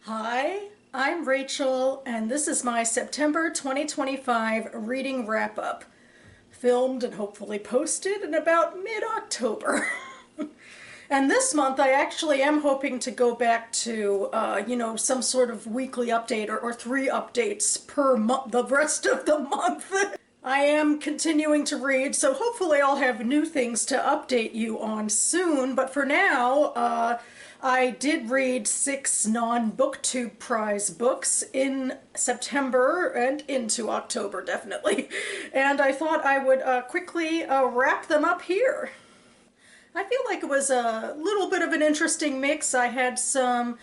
Hi, I'm Rachel, and this is my September 2025 reading wrap-up, filmed and hopefully posted in about mid-October. And this month I actually am hoping to go back to, some sort of weekly update or three updates per month, the rest of the month. I am continuing to read, so hopefully I'll have new things to update you on soon. But for now, I did read 6 non-BookTube prize books in September and into October, definitely. And I thought I would quickly wrap them up here. I feel like it was a little bit of an interesting mix. I had some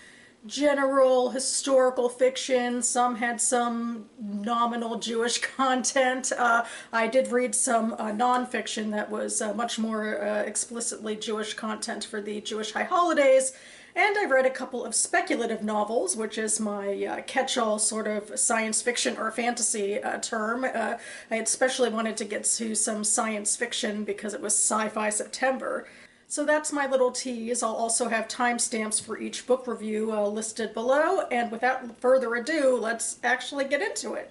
general historical fiction, some had some nominal Jewish content. I did read some nonfiction that was much more explicitly Jewish content for the Jewish high holidays. And I read a couple of speculative novels, which is my catch-all sort of science fiction or fantasy term. I especially wanted to get to some science fiction because it was Sci-Fi September. So that's my little tease. I'll also have timestamps for each book review listed below, and without further ado, let's actually get into it.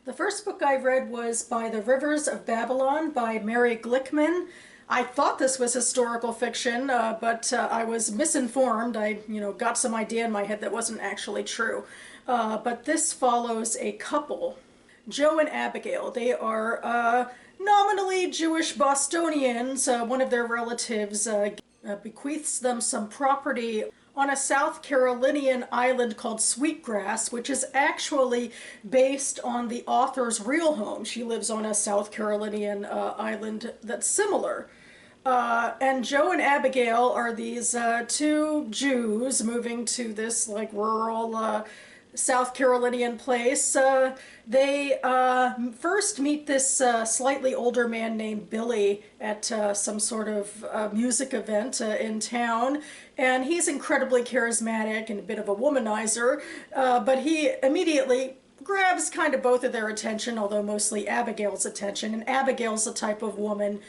The first book I read was By the Rivers of Babylon by Mary Glickman. I thought this was historical fiction, but I was misinformed. I, got some idea in my head that wasn't actually true. But this follows a couple, Joe and Abigail. They are nominally Jewish Bostonians. One of their relatives bequeaths them some property on a South Carolinian island called Sweetgrass, which is actually based on the author's real home. She lives on a South Carolinian island that's similar. And Joe and Abigail are these two Jews moving to this rural South Carolinian place. They first meet this slightly older man named Billy at some sort of music event in town, and he's incredibly charismatic and a bit of a womanizer, but he immediately grabs kind of both of their attention, although mostly Abigail's attention, and Abigail's the type of woman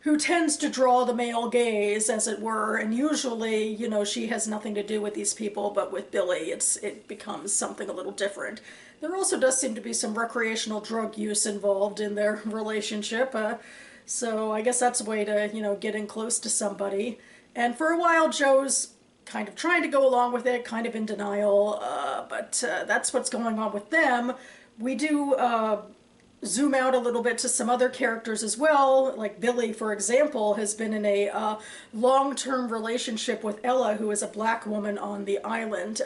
who tends to draw the male gaze, as it were, and usually, she has nothing to do with these people, but with Billy, it becomes something a little different. There also does seem to be some recreational drug use involved in their relationship, so I guess that's a way to, get in close to somebody. And for a while, Joe's kind of trying to go along with it, kind of in denial, but that's what's going on with them. We do zoom out a little bit to some other characters as well. Like Billy, for example, has been in a long-term relationship with Ella, who is a black woman on the island.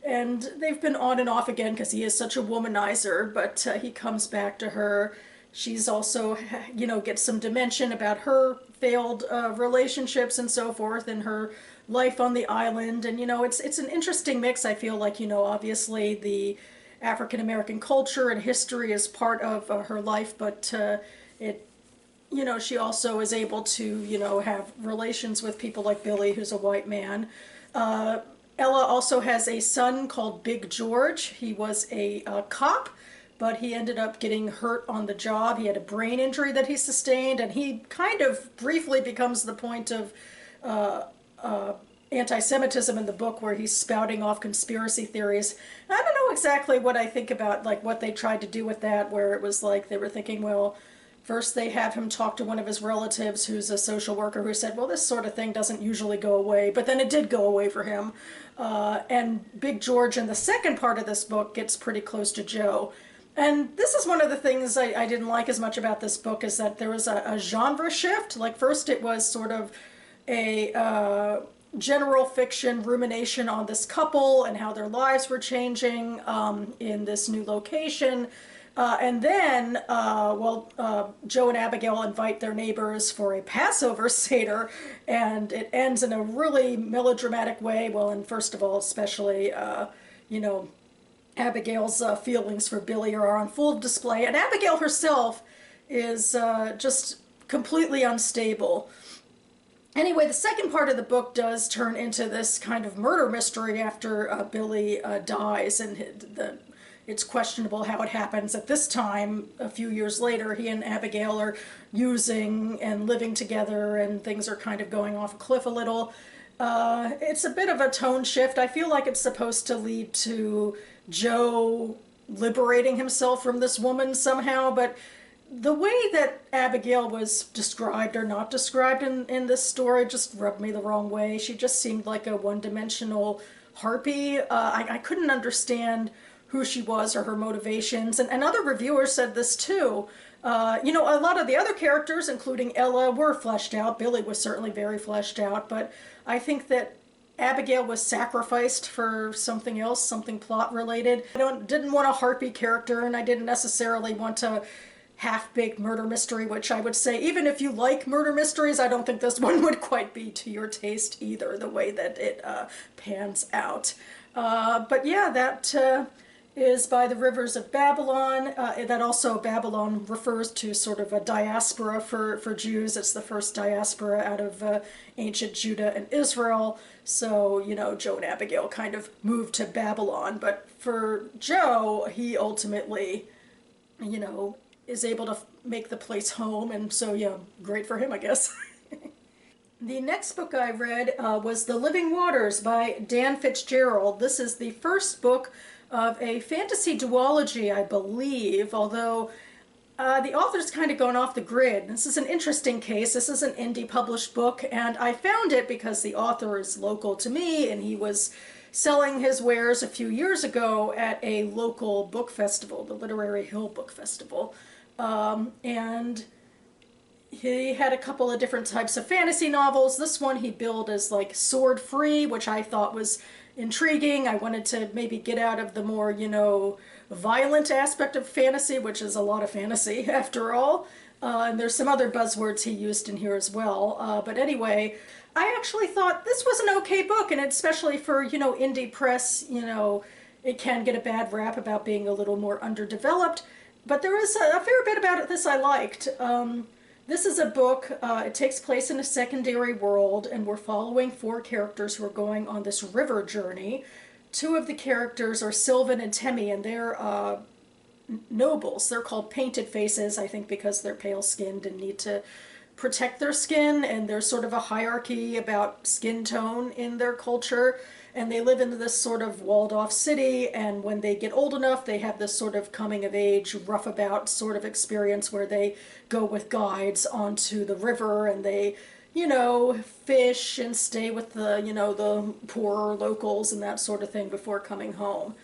And they've been on and off again because he is such a womanizer, but he comes back to her. She's also, gets some dimension about her failed relationships and so forth, and her life on the island. And, it's an interesting mix. I feel like, obviously the African American culture and history is part of her life, but she also is able to, have relations with people like Billy, who's a white man. Ella also has a son called Big George. He was a cop, but he ended up getting hurt on the job. He had a brain injury that he sustained, and he kind of briefly becomes the point of anti-Semitism in the book, where he's spouting off conspiracy theories. And I don't know exactly what I think about what they tried to do with that, where it was like they were thinking, well, first they have him talk to one of his relatives who's a social worker who said, well, this sort of thing doesn't usually go away, but then it did go away for him. And Big George in the second part of this book gets pretty close to Joe. And this is one of the things I didn't like as much about this book, is that there was a genre shift. Like, first it was sort of a general fiction rumination on this couple and how their lives were changing in this new location. And then, Joe and Abigail invite their neighbors for a Passover Seder, and it ends in a really melodramatic way. Well, and first of all, especially, Abigail's feelings for Billy are on full display, and Abigail herself is just completely unstable. Anyway, the second part of the book does turn into this kind of murder mystery after Billy dies, and it's questionable how it happens. At this time, a few years later, he and Abigail are using and living together, and things are kind of going off a cliff a little. It's a bit of a tone shift. I feel like it's supposed to lead to Joe liberating himself from this woman somehow, but the way that Abigail was described or not described in this story just rubbed me the wrong way. She just seemed like a one-dimensional harpy. I couldn't understand who she was or her motivations, and other reviewers said this too. A lot of the other characters, including Ella, were fleshed out. Billy was certainly very fleshed out, but I think that Abigail was sacrificed for something else, something plot related. Didn't want a harpy character, and I didn't necessarily want a half-baked murder mystery, which I would say, even if you like murder mysteries, I don't think this one would quite be to your taste either, the way that it pans out. But yeah, that is By the Rivers of Babylon. That also, Babylon refers to sort of a diaspora for Jews. It's the first diaspora out of ancient Judah and Israel. So, Joe and Abigail kind of moved to Babylon. But for Joe, he ultimately, is able to make the place home. And so, yeah, great for him, I guess. The next book I read was The Living Waters by Dan Fitzgerald. This is the first book of a fantasy duology, I believe, although the author's kind of gone off the grid. This is an interesting case. This is an indie published book, and I found it because the author is local to me, and he was selling his wares a few years ago at a local book festival, the Literary Hill Book Festival. And he had a couple of different types of fantasy novels. This one he billed as like sword free, which I thought was intriguing. I wanted to maybe get out of the more, violent aspect of fantasy, which is a lot of fantasy after all. And there's some other buzzwords he used in here as well. But anyway, I actually thought this was an okay book, and especially for, indie press, it can get a bad rap about being a little more underdeveloped. But there is a fair bit about it this I liked. This is a book, it takes place in a secondary world, and we're following four characters who are going on this river journey. Two of the characters are Sylvan and Temmie, and they're nobles. They're called painted faces, I think because they're pale-skinned and need to protect their skin, and there's sort of a hierarchy about skin tone in their culture. And they live in this sort of walled-off city, and when they get old enough, they have this sort of coming-of-age, rough-about sort of experience where they go with guides onto the river, and they, fish and stay with the, the poorer locals and that sort of thing before coming home.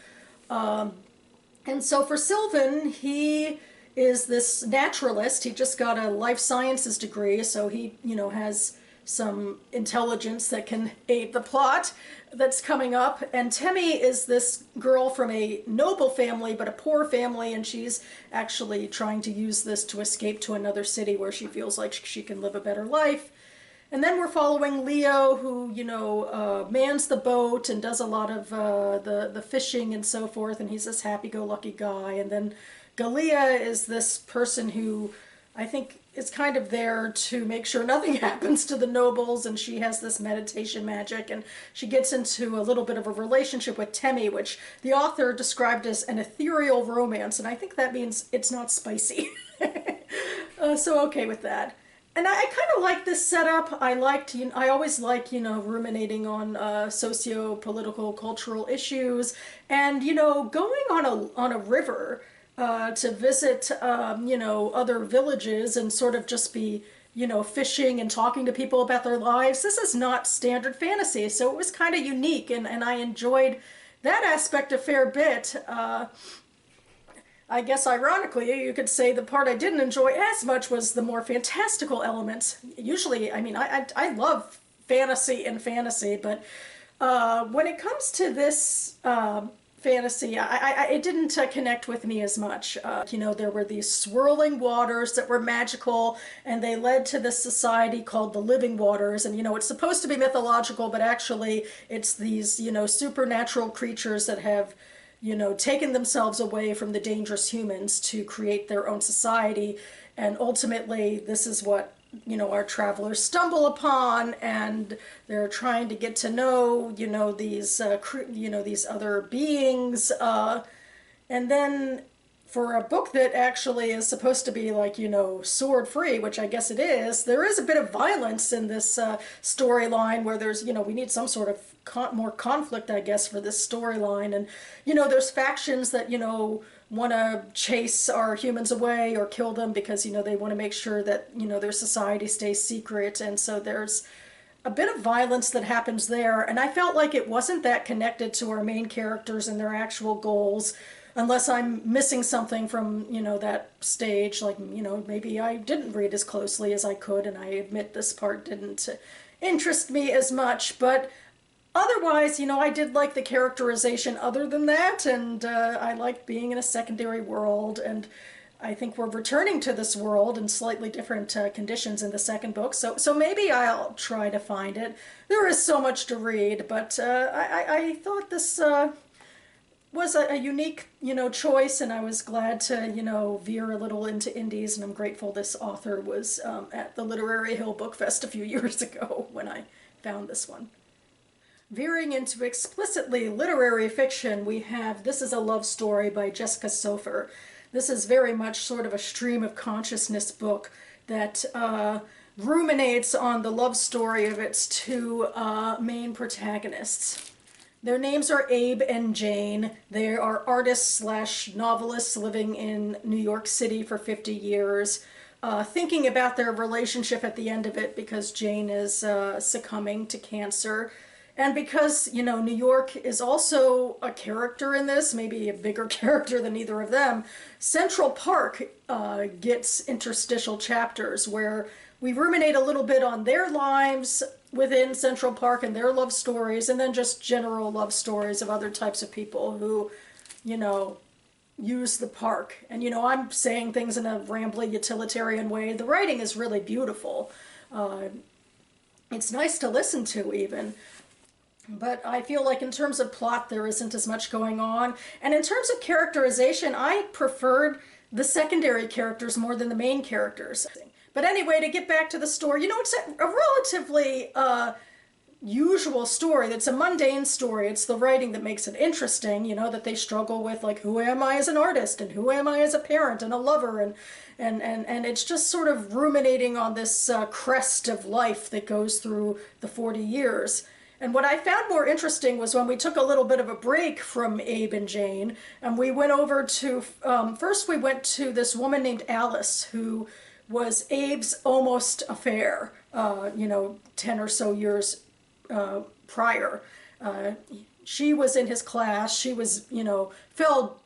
And so for Sylvan, he is this naturalist. He just got a life sciences degree, so he, has some intelligence that can aid the plot that's coming up. And Temmie is this girl from a noble family, but a poor family, and she's actually trying to use this to escape to another city where she feels like she can live a better life. And then we're following Leo, who, mans the boat and does a lot of the fishing and so forth, and he's this happy-go-lucky guy. And then Galia is this person who I think is kind of there to make sure nothing happens to the nobles, and she has this meditation magic, and she gets into a little bit of a relationship with Temmie, which the author described as an ethereal romance, and I think that means it's not spicy. So okay with that. And I kind of like this setup. I always like, ruminating on socio-political, cultural issues, and, going on a river to visit, other villages and sort of just be, fishing and talking to people about their lives. This is not standard fantasy, so it was kind of unique, and I enjoyed that aspect a fair bit. I guess ironically, you could say the part I didn't enjoy as much was the more fantastical elements. Usually, I love fantasy and fantasy, but when it comes to this fantasy, it didn't connect with me as much. There were these swirling waters that were magical, and they led to this society called the Living Waters, and it's supposed to be mythological, but actually it's these supernatural creatures that have taken themselves away from the dangerous humans to create their own society. And ultimately, this is what, our travelers stumble upon, and they're trying to get to know, these other beings. And then for a book that actually is supposed to be like, sword free, which I guess it is, there is a bit of violence in this storyline where there's, we need some sort of more conflict, I guess, for this storyline. And, there's factions that, want to chase our humans away or kill them because, they want to make sure that, their society stays secret. And so there's a bit of violence that happens there. And I felt like it wasn't that connected to our main characters and their actual goals, unless I'm missing something from, that stage. Like, maybe I didn't read as closely as I could, and I admit this part didn't interest me as much. But otherwise, I did like the characterization other than that, and I liked being in a secondary world, and I think we're returning to this world in slightly different conditions in the second book, so maybe I'll try to find it. There is so much to read, but I thought this was a unique, choice, and I was glad to, veer a little into indies, and I'm grateful this author was at the Literary Hill Book Fest a few years ago when I found this one. Veering into explicitly literary fiction, we have This Is a Love Story by Jessica Soffer. This is very much sort of a stream of consciousness book that ruminates on the love story of its two main protagonists. Their names are Abe and Jane. They are artists slash novelists living in New York City for 50 years, thinking about their relationship at the end of it because Jane is succumbing to cancer. And because, New York is also a character in this, maybe a bigger character than either of them, Central Park gets interstitial chapters where we ruminate a little bit on their lives within Central Park and their love stories, and then just general love stories of other types of people who, use the park. And, I'm saying things in a rambly utilitarian way. The writing is really beautiful. It's nice to listen to, even. But I feel like in terms of plot, there isn't as much going on. And in terms of characterization, I preferred the secondary characters more than the main characters. But anyway, to get back to the story, it's a relatively usual story. It's a mundane story. It's the writing that makes it interesting, that they struggle with, like, who am I as an artist and who am I as a parent and a lover, and it's just sort of ruminating on this crest of life that goes through the 40 years. And what I found more interesting was when we took a little bit of a break from Abe and Jane, and we went over to, first we went to this woman named Alice, who was Abe's almost affair, 10 or so years prior. She was in his class. She was, fell,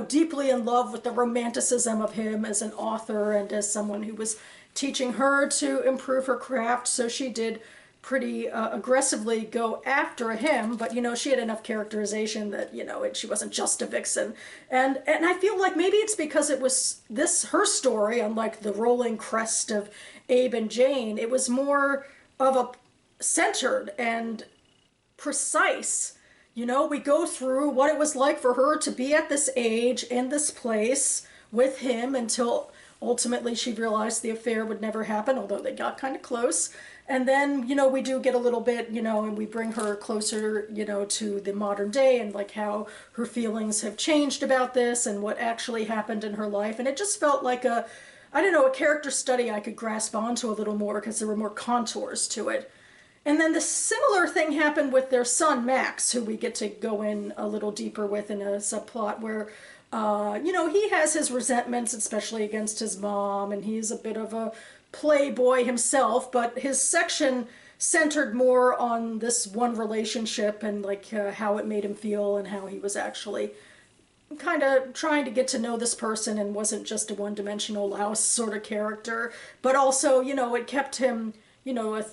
deeply in love with the romanticism of him as an author and as someone who was teaching her to improve her craft. So she did pretty aggressively go after him, but she had enough characterization that she wasn't just a vixen, and I feel like maybe it's because it was her story, unlike the rolling crest of Abe and Jane. It was more of a centered and precise. We go through what it was like for her to be at this age in this place with him until ultimately she realized the affair would never happen, although they got kind of close. And then, we do get a little bit, and we bring her closer, to the modern day and like how her feelings have changed about this and what actually happened in her life. And it just felt like a character study I could grasp onto a little more because there were more contours to it. And then the similar thing happened with their son, Max, who we get to go in a little deeper with in a subplot where, he has his resentments, especially against his mom, and he's a bit of a playboy himself, but his section centered more on this one relationship and like how it made him feel and how he was actually kind of trying to get to know this person and wasn't just a one-dimensional louse sort of character, but also, it kept him, a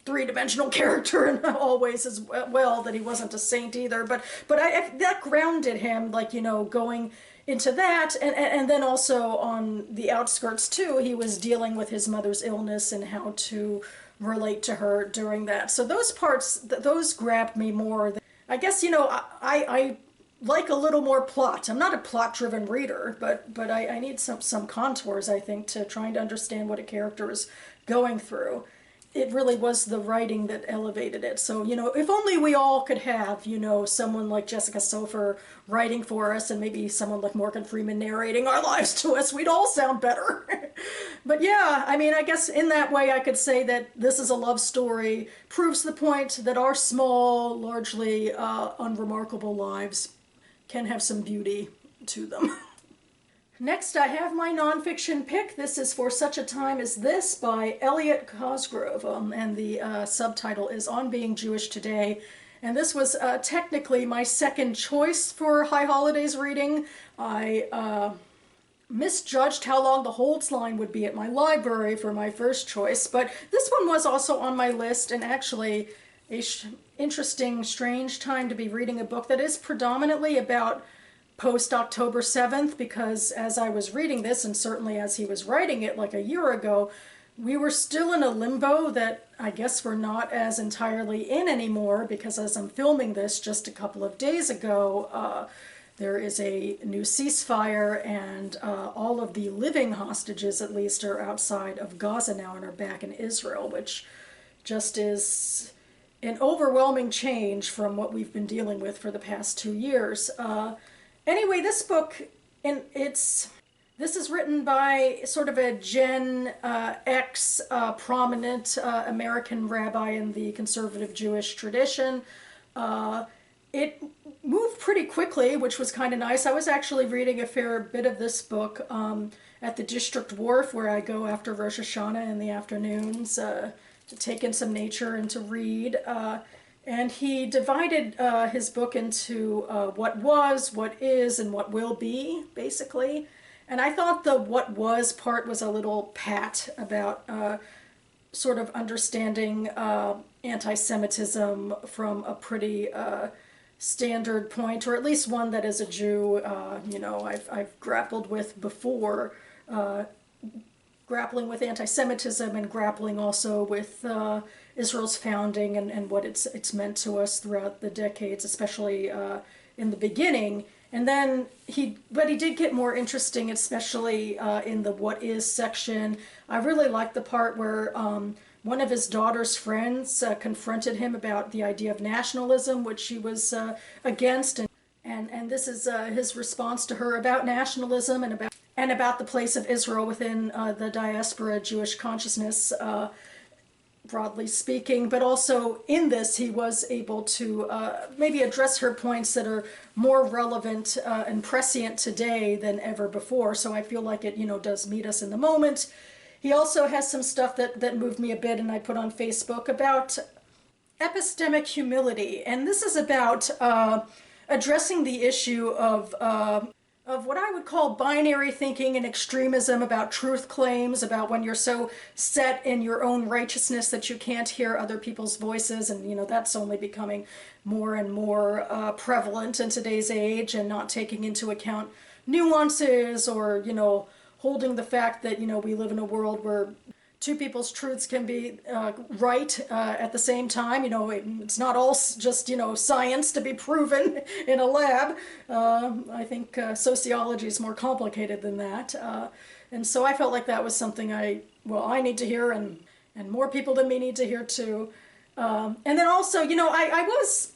three-dimensional character in all ways as well, that he wasn't a saint either, but that grounded him, like, going into that, and then also on the outskirts too, he was dealing with his mother's illness and how to relate to her during that. So those parts, those grabbed me more. I guess, I like a little more plot. I'm not a plot-driven reader, but I need some contours, I think, to trying to understand what a character is going through. it really was the writing that elevated it. So, if only we all could have, someone like Jessica Soffer writing for us and maybe someone like Morgan Freeman narrating our lives to us, we'd all sound better. But yeah, I mean, I guess in that way I could say that this is a love story, proves the point that our small, largely unremarkable lives can have some beauty to them. Next, I have my nonfiction pick. This is For Such a Time as This by Eliot Cosgrove, and the subtitle is On Being Jewish Today. And this was technically my second choice for High Holidays reading. I misjudged how long the Holds line would be at my library for my first choice, but this one was also on my list, and actually a interesting, strange time to be reading a book that is predominantly about post-October 7th, because as I was reading this, and certainly as he was writing it like a year ago, we were still in a limbo that I guess we're not as entirely in anymore, because as I'm filming this just a couple of days ago, there is a new ceasefire, and all of the living hostages, at least, are outside of Gaza now and are back in Israel, which just is an overwhelming change from what we've been dealing with for the past 2 years. Anyway, this book, this is written by sort of a Gen X prominent American rabbi in the conservative Jewish tradition. It moved pretty quickly, which was kind of nice. I was actually reading a fair bit of this book at the District Wharf, where I go after Rosh Hashanah in the afternoons to take in some nature and to read. And he divided his book into what was, what is, and what will be, basically. And I thought the what was part was a little pat about sort of understanding anti-Semitism from a pretty standard point, or at least one that as a Jew, I've grappled with before, grappling with anti-Semitism and grappling also with Israel's founding and what it's meant to us throughout the decades, especially in the beginning. And then he did get more interesting, especially in the what is section. I really liked the part where one of his daughter's friends confronted him about the idea of nationalism, which he was against, and this is his response to her about nationalism and about the place of Israel within the diaspora Jewish consciousness, broadly speaking. But also in this, he was able to maybe address her points that are more relevant and prescient today than ever before. So I feel like it, does meet us in the moment. He also has some stuff that moved me a bit, and I put on Facebook about epistemic humility. And this is about addressing the issue of what I would call binary thinking and extremism, about truth claims, about when you're so set in your own righteousness that you can't hear other people's voices, and that's only becoming more and more prevalent in today's age, and not taking into account nuances or holding the fact that we live in a world where two people's truths can be right at the same time. It's not all just, science to be proven in a lab. I think sociology is more complicated than that. And so I felt like that was something I need to hear, and more people than me need to hear too. And then also, I was,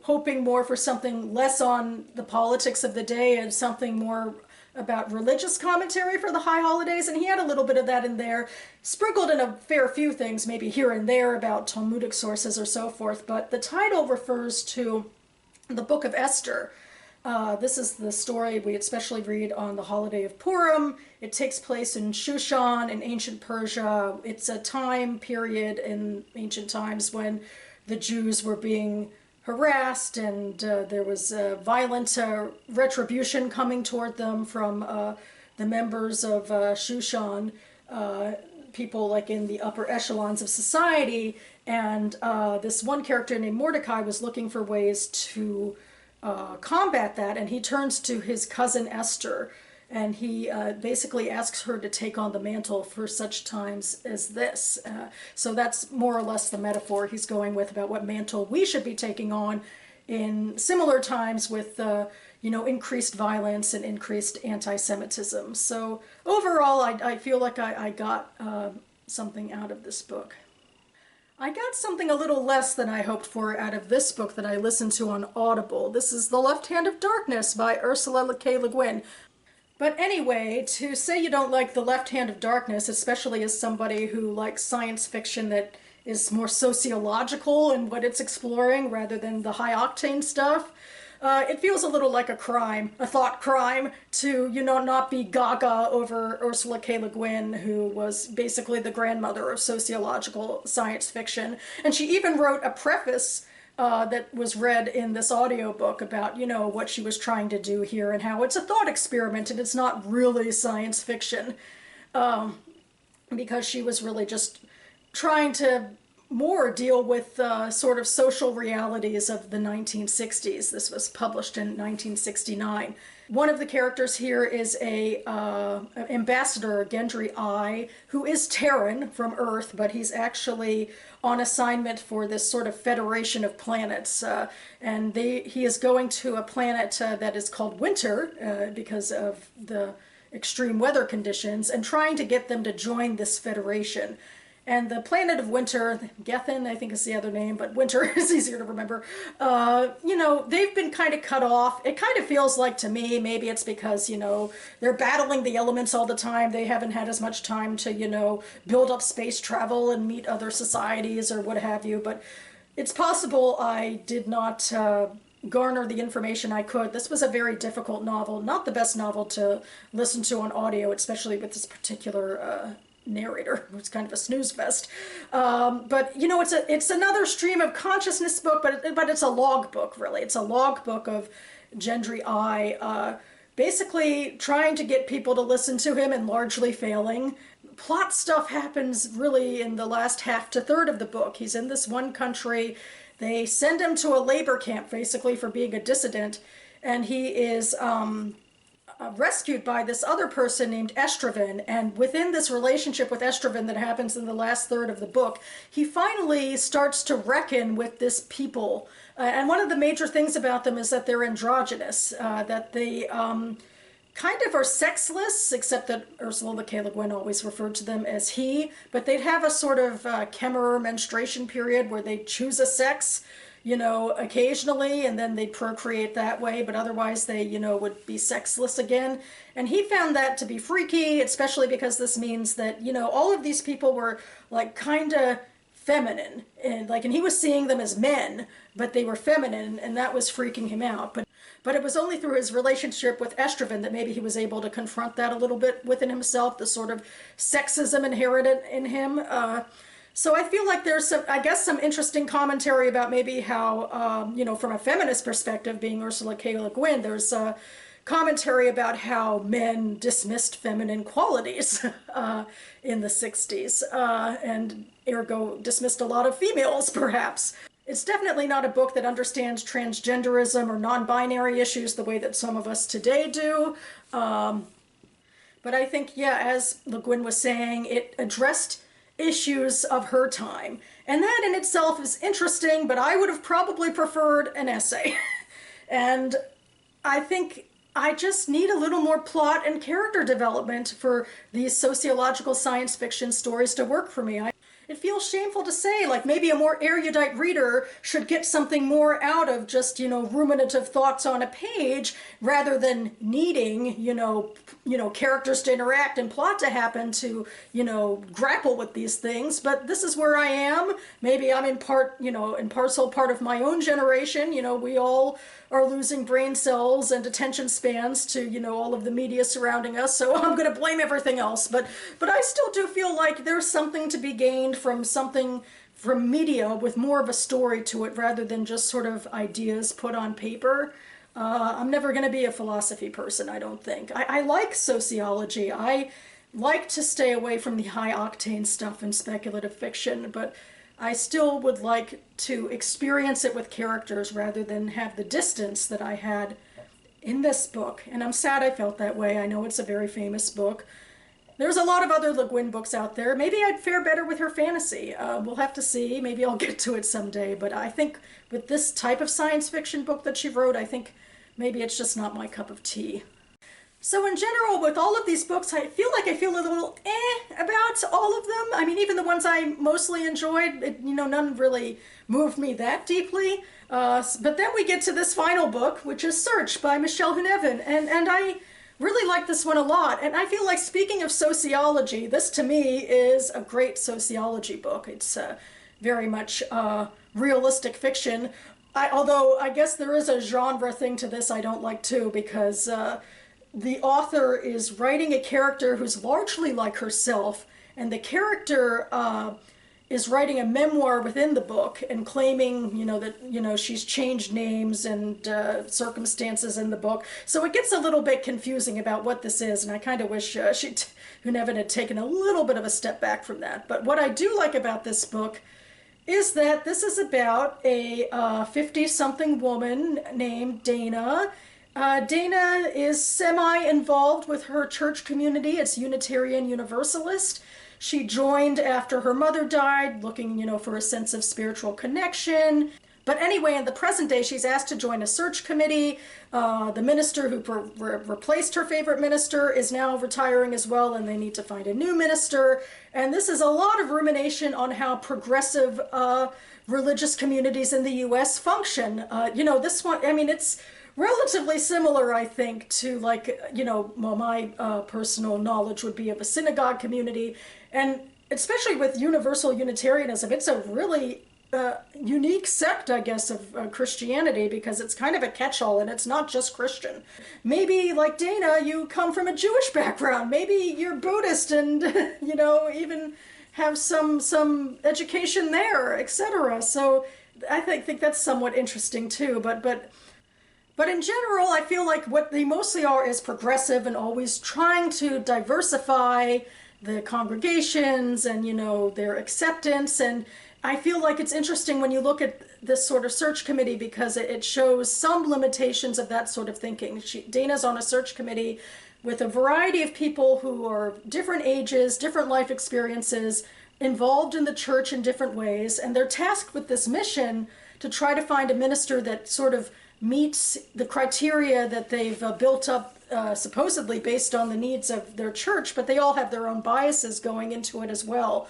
hoping more for something less on the politics of the day and something more about religious commentary for the high holidays, and he had a little bit of that in there, sprinkled in a fair few things, maybe here and there, about Talmudic sources or so forth. But the title refers to the Book of Esther. This is the story we especially read on the holiday of Purim. It takes place in Shushan in ancient Persia. It's a time period in ancient times when the Jews were being harassed, and there was violent retribution coming toward them from the members of Shushan, people like in the upper echelons of society. And this one character named Mordecai was looking for ways to combat that, and he turns to his cousin Esther, and he basically asks her to take on the mantle for such times as this. So that's more or less the metaphor he's going with about what mantle we should be taking on in similar times with, increased violence and increased anti-Semitism. So overall, I feel like I got something out of this book. I got something a little less than I hoped for out of this book that I listened to on Audible. This is The Left Hand of Darkness by Ursula K. Le Guin. But anyway, to say you don't like The Left Hand of Darkness, especially as somebody who likes science fiction that is more sociological in what it's exploring rather than the high-octane stuff, it feels a little like a crime, a thought crime, to, not be gaga over Ursula K. Le Guin, who was basically the grandmother of sociological science fiction. And she even wrote a preface that was read in this audiobook about, what she was trying to do here and how it's a thought experiment and it's not really science fiction, because she was really just trying to more deal with sort of social realities of the 1960s. This was published in 1969. One of the characters here is a ambassador, Gendry I, who is Terran from Earth, but he's actually on assignment for this sort of federation of planets. And he is going to a planet that is called Winter because of the extreme weather conditions, and trying to get them to join this federation. And the planet of Winter, Gethin, I think is the other name, but Winter is easier to remember, they've been kind of cut off. It kind of feels like to me, maybe it's because, they're battling the elements all the time. They haven't had as much time to, build up space travel and meet other societies or what have you. But it's possible I did not garner the information I could. This was a very difficult novel, not the best novel to listen to on audio, especially with this particular narrator, who's kind of a snooze fest. But it's another stream of consciousness book, but it's a log book, really. It's a log book of Gendry I, basically trying to get people to listen to him and largely failing. Plot stuff happens really in the last half to third of the book. He's in this one country. They send him to a labor camp, basically, for being a dissident, and he is rescued by this other person named Estraven, and within this relationship with Estraven that happens in the last third of the book, he finally starts to reckon with this people. And one of the major things about them is that they're androgynous, that they kind of are sexless, except that Ursula K. Le Guin always referred to them as he, but they'd have a sort of Kemmerer menstruation period where they choose a sex, occasionally, and then they'd procreate that way, but otherwise they, would be sexless again. And he found that to be freaky, especially because this means that, all of these people were, kind of feminine, and he was seeing them as men, but they were feminine, and that was freaking him out. But it was only through his relationship with Estraven that maybe he was able to confront that a little bit within himself, the sort of sexism inherited in him. So I feel like there's some interesting commentary about maybe how, from a feminist perspective, being Ursula K. Le Guin, there's a commentary about how men dismissed feminine qualities in the 60s, and ergo dismissed a lot of females, perhaps. It's definitely not a book that understands transgenderism or non-binary issues the way that some of us today do. But I think, as Le Guin was saying, it addressed issues of her time. And that in itself is interesting, but I would have probably preferred an essay. And I think I just need a little more plot and character development for these sociological science fiction stories to work for me. It feels shameful to say, maybe a more erudite reader should get something more out of just, ruminative thoughts on a page rather than needing, characters to interact and plot to happen to, grapple with these things. But this is where I am. Maybe I'm in part, in parcel part of my own generation. We all are losing brain cells and attention spans to, all of the media surrounding us. So I'm going to blame everything else. But I still do feel like there's something to be gained from media with more of a story to it rather than just sort of ideas put on paper. I'm never going to be a philosophy person, I don't think. I like sociology. I like to stay away from the high-octane stuff in speculative fiction, but I still would like to experience it with characters rather than have the distance that I had in this book. And I'm sad I felt that way. I know it's a very famous book. There's a lot of other Le Guin books out there. Maybe I'd fare better with her fantasy. We'll have to see. Maybe I'll get to it someday. But I think with this type of science fiction book that she wrote, I think maybe it's just not my cup of tea. So in general, with all of these books, I feel a little about all of them. I mean, even the ones I mostly enjoyed, none really moved me that deeply. But then we get to this final book, which is Search by Michelle Huneven, and I really like this one a lot. And I feel like, speaking of sociology, this to me is a great sociology book. It's very much realistic fiction. Although I guess there is a genre thing to this I don't like too, because the author is writing a character who's largely like herself, and the character is writing a memoir within the book and claiming, that, she's changed names and circumstances in the book. So it gets a little bit confusing about what this is, and I kind of wish Huneven had taken a little bit of a step back from that. But what I do like about this book is that this is about a 50-something woman named Dana. Dana is semi-involved with her church community. It's Unitarian Universalist. She joined after her mother died, looking, for a sense of spiritual connection. But anyway, in the present day, she's asked to join a search committee. The minister who replaced her favorite minister is now retiring as well, and they need to find a new minister. And this is a lot of rumination on how progressive religious communities in the U.S. function. This one, it's relatively similar, I think, to my personal knowledge would be of a synagogue community. And especially with Universal Unitarianism, it's a really unique sect, I guess, of Christianity, because it's kind of a catch-all and it's not just Christian. Maybe, like Dana, you come from a Jewish background. Maybe you're Buddhist and, even have some education there, etc. So I think that's somewhat interesting too. But in general, I feel like what they mostly are is progressive and always trying to diversify the congregations and, their acceptance. And I feel like it's interesting when you look at this sort of search committee, because it shows some limitations of that sort of thinking. Dana's on a search committee with a variety of people who are different ages, different life experiences, involved in the church in different ways, and they're tasked with this mission to try to find a minister that sort of meets the criteria that they've built up supposedly based on the needs of their church, but they all have their own biases going into it as well.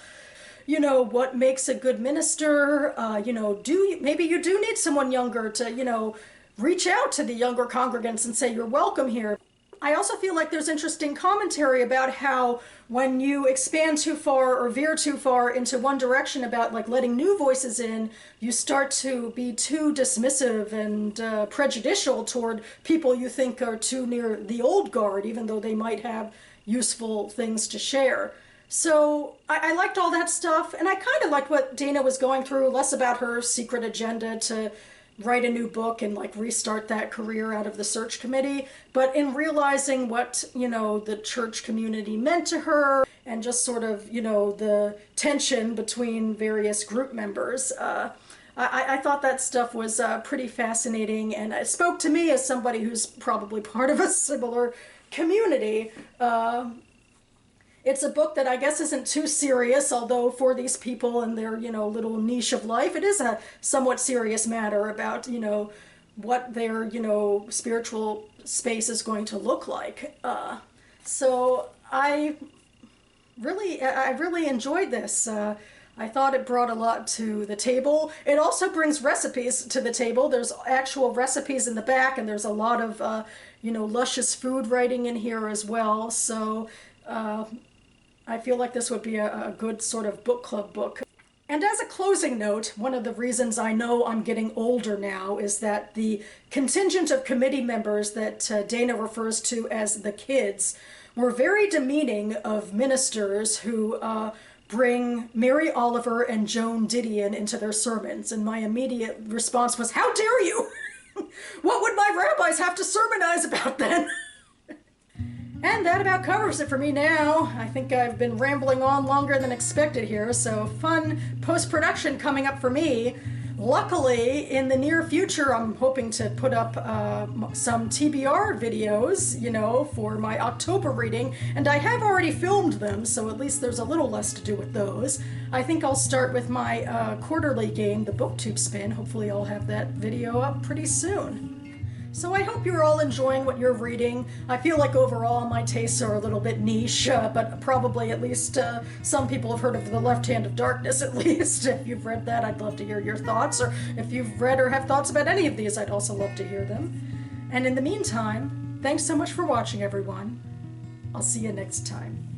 What makes a good minister? Maybe you do need someone younger to, reach out to the younger congregants and say, you're welcome here. I also feel like there's interesting commentary about how when you expand too far or veer too far into one direction about letting new voices in, you start to be too dismissive and prejudicial toward people you think are too near the old guard, even though they might have useful things to share. So I liked all that stuff, and I kind of liked what Dana was going through, less about her secret agenda to write a new book and restart that career out of the search committee, but in realizing what, the church community meant to her, and just sort of, the tension between various group members. I thought that stuff was pretty fascinating, and it spoke to me as somebody who's probably part of a similar community. It's a book that I guess isn't too serious, although for these people and their, little niche of life, it is a somewhat serious matter about, what their, spiritual space is going to look like. So I really enjoyed this. I thought it brought a lot to the table. It also brings recipes to the table. There's actual recipes in the back, and there's a lot of, luscious food writing in here as well. So I feel like this would be a good sort of book club book. And as a closing note, one of the reasons I know I'm getting older now is that the contingent of committee members that Dana refers to as the kids were very demeaning of ministers who bring Mary Oliver and Joan Didion into their sermons. And my immediate response was, how dare you? What would my rabbis have to sermonize about then? And that about covers it for me now. I think I've been rambling on longer than expected here, so fun post-production coming up for me. Luckily, in the near future, I'm hoping to put up some TBR videos, for my October reading, and I have already filmed them, so at least there's a little less to do with those. I think I'll start with my quarterly game, the BookTube Spin. Hopefully I'll have that video up pretty soon. So I hope you're all enjoying what you're reading. I feel like overall my tastes are a little bit niche, but probably at least some people have heard of The Left Hand of Darkness at least. If you've read that, I'd love to hear your thoughts, or if you've read or have thoughts about any of these, I'd also love to hear them. And in the meantime, thanks so much for watching, everyone. I'll see you next time.